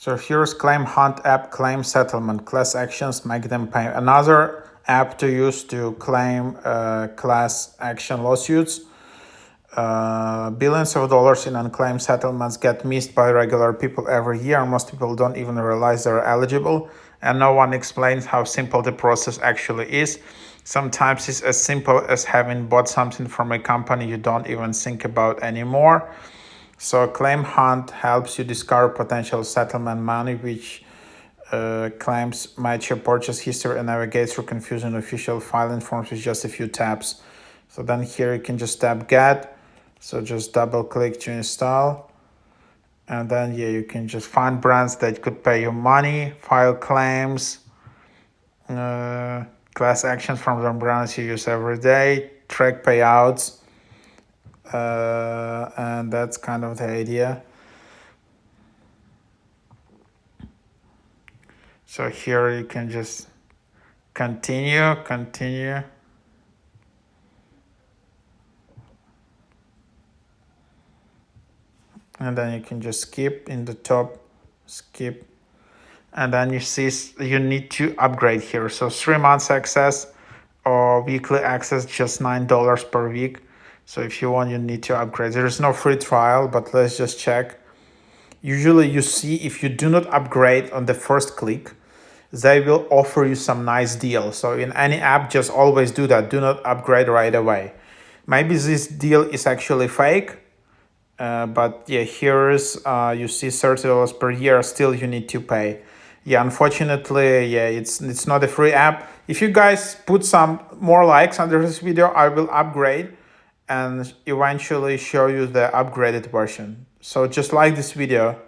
So here's Claim Hunt app, claim settlement, class actions, make them pay. Another app to use to claim class action lawsuits. Billions of dollars in unclaimed settlements get missed by regular people every year. Most people don't even realize they're eligible, and no one explains how simple the process actually is. Sometimes it's as simple as having bought something from a company you don't even think about anymore. So Claim Hunt helps you discover potential settlement money, which claims match your purchase history and navigate through confusing official filing forms with just a few taps. So then here you can just tap Get. So just double click to install. And then you can just find brands that could pay you money, file claims, class actions from the brands you use every day, track payouts. And that's kind of the idea. So here you can just continue. And then you can just skip in the top, skip. And then you see you need to upgrade here. So 3 months access or weekly access, just $9 per week. So if you want, you need to upgrade. There is no free trial, but let's just check. Usually you see if you do not upgrade on the first click, they will offer you some nice deal. So in any app, just always do that. Do not upgrade right away. Maybe this deal is actually fake. But here is you see $30 per year. Still, you need to pay. Unfortunately, it's not a free app. If you guys put some more likes under this video, I will upgrade and eventually show you the upgraded version. So just like this video.